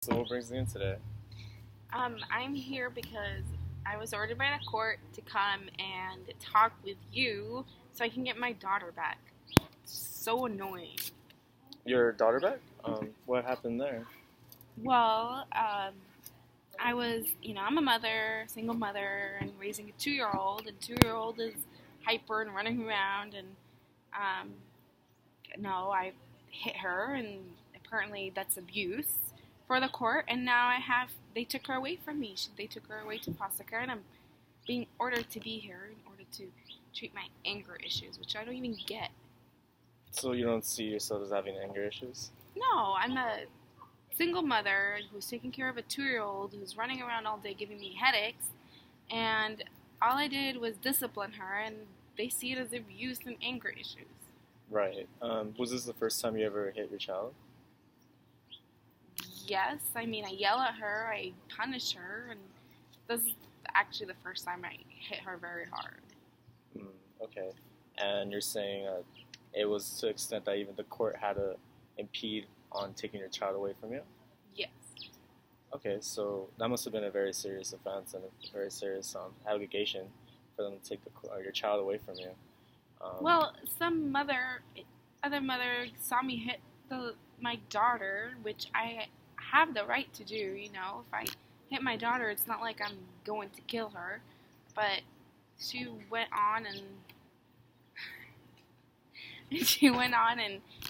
So what brings you in today? I'm here because I was ordered by the court to come and talk with you so I can get my daughter back. So annoying. Your daughter back? What happened there? Well, I was, I'm a mother, single mother, and raising a 2 year old, and 2 year old is hyper and running around, and um, no, I hit her, and apparently that's abuse for the court, and now they took her away from me. They took her away to foster care, and I'm being ordered to be here in order to treat my anger issues, which I don't even get. So you don't see yourself as having anger issues? No, I'm a single mother who's taking care of a 2 year old who's running around all day giving me headaches, and all I did was discipline her, and they see it as abuse and anger issues. Right. Was this the first time you ever hit your child? Yes, I mean, I yell at her, I punish her, and this is actually the first time I hit her very hard. Mm, okay. And you're saying it was to the extent that even the court had to impede on taking your child away from you? Yes. Okay, so that must have been a very serious offense and a very serious allegation for them to take your child away from you. Well, other mother saw me hit my daughter, which I have the right to do. If I hit my daughter, it's not like I'm going to kill her. But she went on and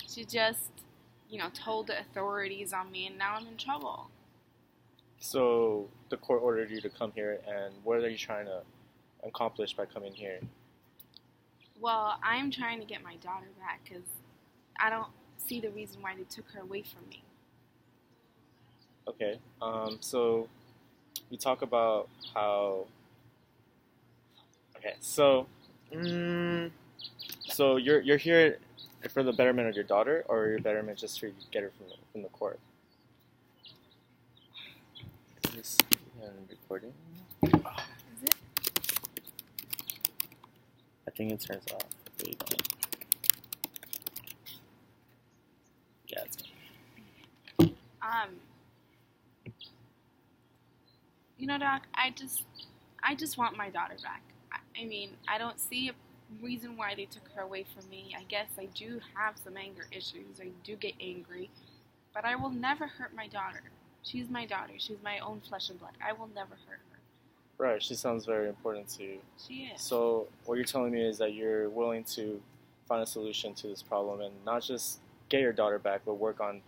she just, told the authorities on me, and now I'm in trouble. So the court ordered you to come here, and what are you trying to accomplish by coming here? Well, I'm trying to get my daughter back because I don't see the reason why they took her away from me. Okay. So you talk about how. Okay. So you're here for the betterment of your daughter, or your betterment just for you to get her from the court. Is this recording? Is it? I think it turns off. There you go. Yeah, it's Um, Doc, I just want my daughter back. I mean, I don't see a reason why they took her away from me. I guess I do have some anger issues. I do get angry, but I will never hurt my daughter. She's my daughter. She's my own flesh and blood. I will never hurt her. right. She sounds very important to you. She is. So what you're telling me is that you're willing to find a solution to this problem and not just get your daughter back, but work on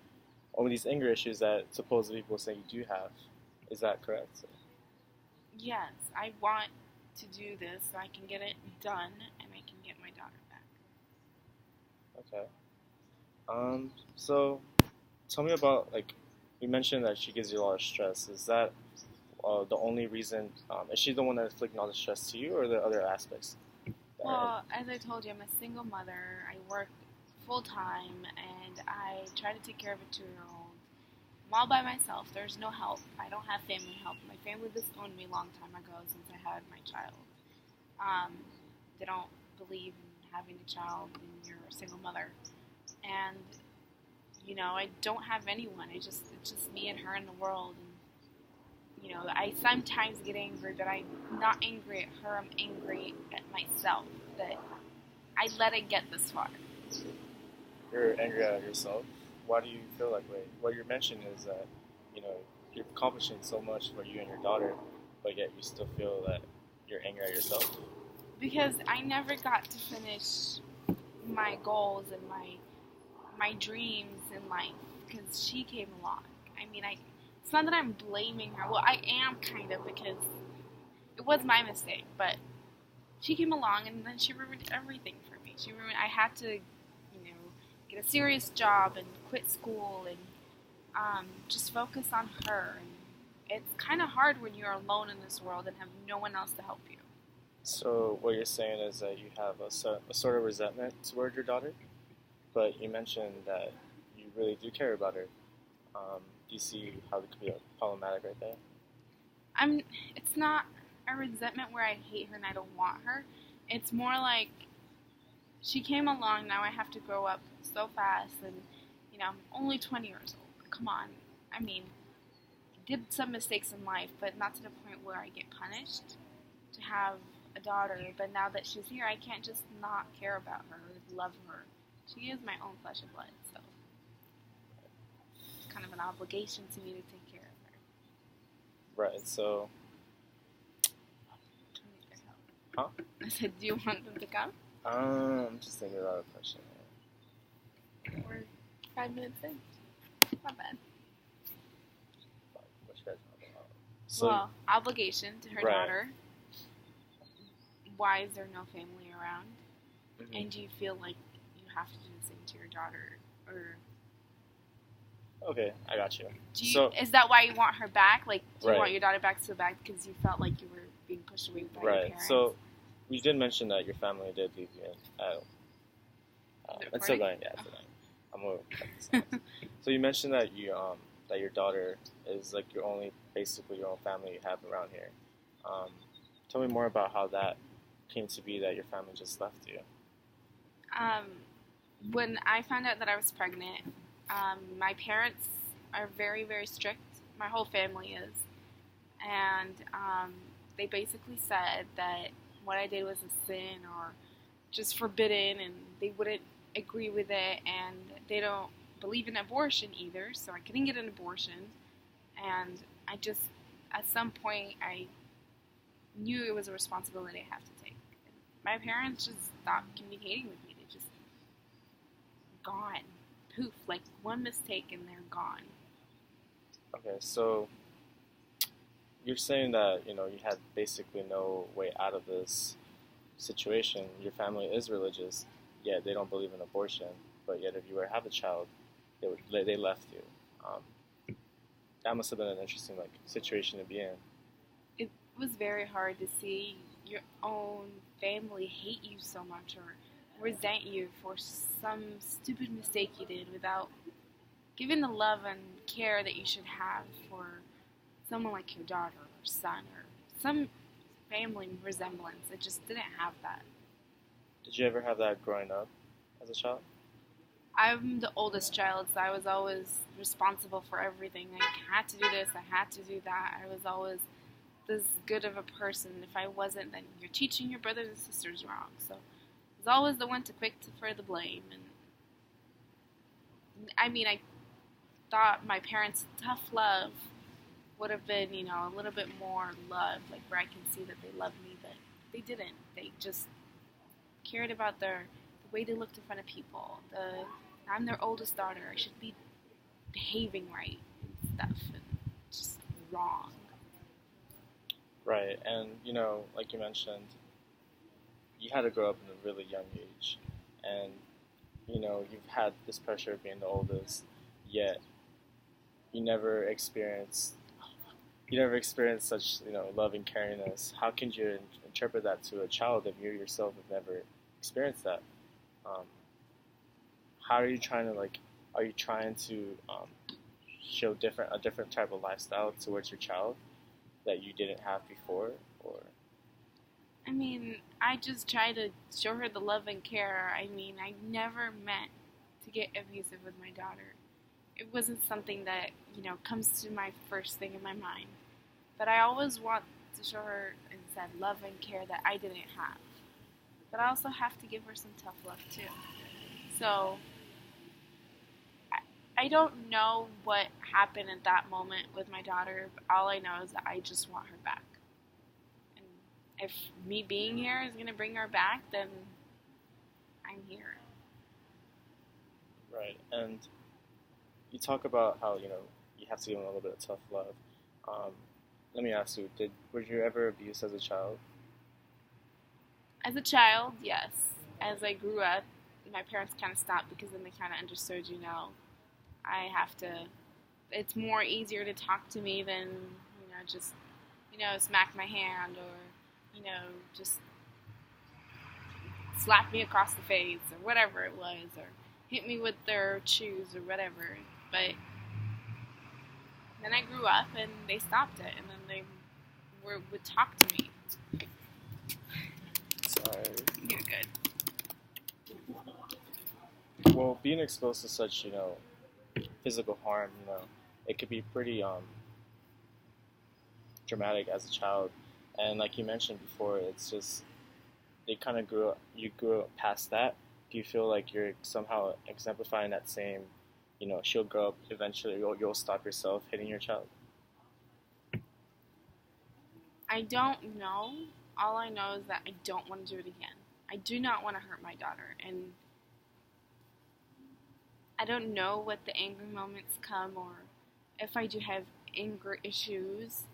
all these anger issues that supposedly people say you do have. Is that correct? Yes, I want to do this so I can get it done and I can get my daughter back. Okay. So tell me about, like, you mentioned that she gives you a lot of stress. Is that the only reason? Is she the one that's inflicting all the stress to you, or are there other aspects? Well, as I told you, I'm a single mother. I work full time and I try to take care of a 2 year old. I'm all by myself. There's no help. I don't have family help. My family disowned me a long time ago since I had my child. Um, they don't believe in having a child when you're a single mother. And, I don't have anyone. It's just me and her in the world. And, I sometimes get angry, but I'm not angry at her. I'm angry at myself that I let it get this far. You're angry at yourself. Why do you feel that way? What you're mentioning is that you know you're accomplishing so much for you and your daughter, but yet you still feel that you're angry at yourself. Because I never got to finish my goals and my dreams in life because she came along. I mean, it's not that I'm blaming her. Well, I am kind of because it was my mistake, but she came along and then she ruined everything for me. I had to, get a serious job and quit school and just focus on her. And it's kind of hard when you're alone in this world and have no one else to help you. So what you're saying is that you have a sort of resentment toward your daughter, but you mentioned that you really do care about her. Do you see how it could be problematic right there? It's not a resentment where I hate her and I don't want her. It's more like she came along, now I have to grow up so fast, and I'm only 20 years old. Come on. I mean, did some mistakes in life, but not to the point where I get punished to have a daughter. But now that she's here, I can't just not care about her or love her. She is my own flesh and blood, so it's kind of an obligation to me to take care of her. Right. So, huh? I said, do you want them to come? I'm just thinking about a question. We're 5 minutes in. Not bad. What should I talk about? So, Well, obligation to her Right. daughter. Why is there no family around? mhm. And do you feel like you have to do the same to your daughter? Or Okay, I got you. do you, So, is that why you want her back? Like, do you Right. want your daughter back so bad because you felt like you were being pushed away by your right. parents? So, you did mention that your family did leave you in. Is it It's still recording? going. Yeah, it's still going. I'm gonna cut this out. So you mentioned that that your daughter is like basically your own family you have around here. Tell me more about how that came to be that your family just left you. When I found out that I was pregnant, my parents are very, very strict. My whole family is. And they basically said that what I did was a sin or just forbidden, and they wouldn't agree with it, and they don't believe in abortion either, so I couldn't get an abortion. And I just, at some point, I knew it was a responsibility I have to take. And my parents just stopped communicating with me. They just gone. Poof, like one mistake and they're gone. Okay, so you're saying that you had basically no way out of this situation. Your family is religious, yet they don't believe in abortion. But yet, if you were to have a child, they left you. That must have been an interesting situation to be in. It was very hard to see your own family hate you so much or resent you for some stupid mistake you did without giving the love and care that you should have for someone like your daughter or son or some family resemblance. It just didn't have that. Did you ever have that growing up as a child? I'm the oldest child, so I was always responsible for everything. I had to do this, I had to do that. I was always this good of a person. If I wasn't, then you're teaching your brothers and sisters wrong. So I was always the one for the blame. And I mean, I thought my parents' tough love would have been, a little bit more love, like where I can see that they love me, but they didn't. They just cared about the way they looked in front of people. I'm their oldest daughter. I should be behaving right and stuff, and just wrong. Right, and like you mentioned, you had to grow up in a really young age, and you've had this pressure of being the oldest, yet you never experienced such love and caringness. How can you interpret that to a child if you yourself have never experienced that? How are you trying to are you trying to show a different type of lifestyle towards your child that you didn't have before, or? I mean, I just try to show her the love and care. I mean, I never meant to get abusive with my daughter. It wasn't something that, comes to my first thing in my mind. But I always want to show her instead love and care that I didn't have. But I also have to give her some tough love too. So I don't know what happened at that moment with my daughter. But all I know is that I just want her back. And if me being here is going to bring her back, then I'm here. Right, and you talk about how you have to give them a little bit of tough love. Let me ask you: were you ever abused as a child? As a child, yes. As I grew up, my parents kind of stopped because then they kind of understood, I have to. It's more easier to talk to me than just smack my hand or just slap me across the face or whatever it was or hit me with their shoes or whatever. But then I grew up and they stopped it, and then they would talk to me. Sorry. You're good. Well, being exposed to such physical harm, it could be pretty dramatic as a child, and like you mentioned before, it's just they kind of you grew up past that. Do you feel like you're somehow exemplifying that same, she'll grow up eventually, you'll stop yourself hitting your child? I don't know. All I know is that I don't want to do it again. I do not want to hurt my daughter, and I don't know what the angry moments come or if I do have anger issues,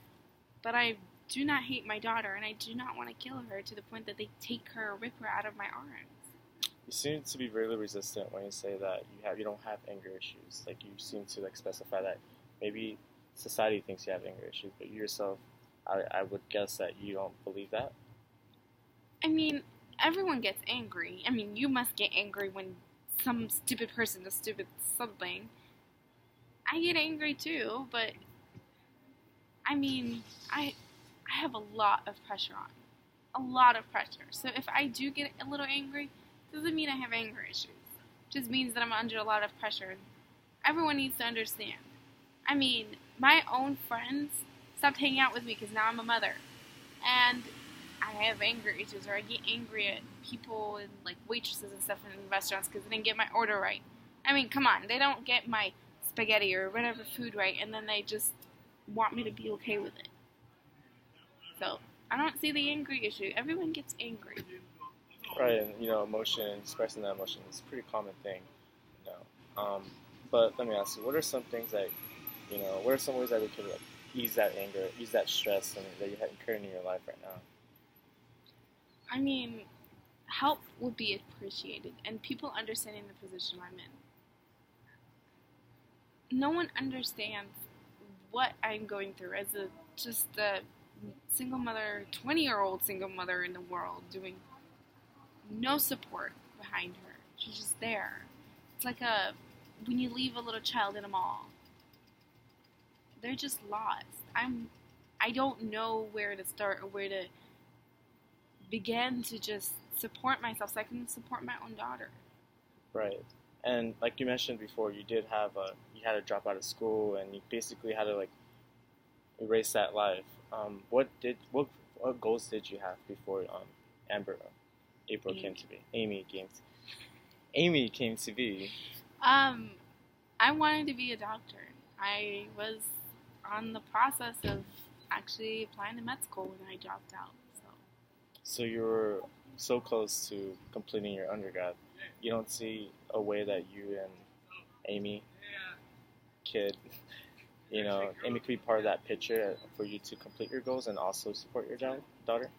but I do not hate my daughter, and I do not want to kill her to the point that they take her or rip her out of my arms. You seem to be really resistant when you say that you don't have anger issues. Like, you seem to like specify that maybe society thinks you have anger issues, but you yourself, I would guess that you don't believe that. I mean, everyone gets angry. I mean, you must get angry when some stupid person does stupid something. I get angry too, but I mean, I have a lot of pressure on me. A lot of pressure. So if I do get a little angry, doesn't mean I have anger issues. It just means that I'm under a lot of pressure. Everyone needs to understand. I mean, my own friends stopped hanging out with me because now I'm a mother. And I have anger issues, or I get angry at people and like waitresses and stuff in restaurants because they didn't get my order right. I mean, come on, they don't get my spaghetti or whatever food right, and then they just want me to be okay with it. So I don't see the angry issue. Everyone gets angry. Right, and emotion, expressing that emotion is a pretty common thing. But let me ask you, what are some things that, what are some ways that we could like ease that anger, ease that stress, and that you have incurred in your life right now? I mean, help would be appreciated, and people understanding the position I'm in. No one understands what I'm going through as just a single mother, 20-year-old single mother in the world, doing no support behind her. She's just there. It's like when you leave a little child in a mall. They're just lost. I don't know where to start or where to begin to just support myself so I can support my own daughter. Right. And like you mentioned before, you had to drop out of school, and you basically had to like erase that life. What goals did you have before April came to be? Amy came to be. I wanted to be a doctor. I was on the process of actually applying to med school when I dropped out. So you were so close to completing your undergrad. You don't see a way that you and Amy could, Amy could be part of that picture for you to complete your goals and also support your daughter?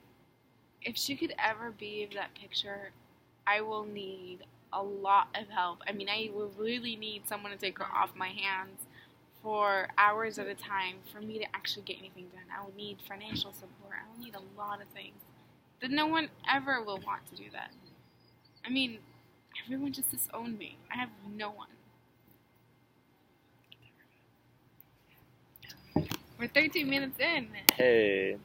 If she could ever be in that picture, I will need a lot of help. I mean, I will really need someone to take her off my hands for hours at a time for me to actually get anything done. I will need financial support. I will need a lot of things. That no one ever will want to do that. I mean, everyone just disowned me. I have no one. We're 13 minutes in. Hey,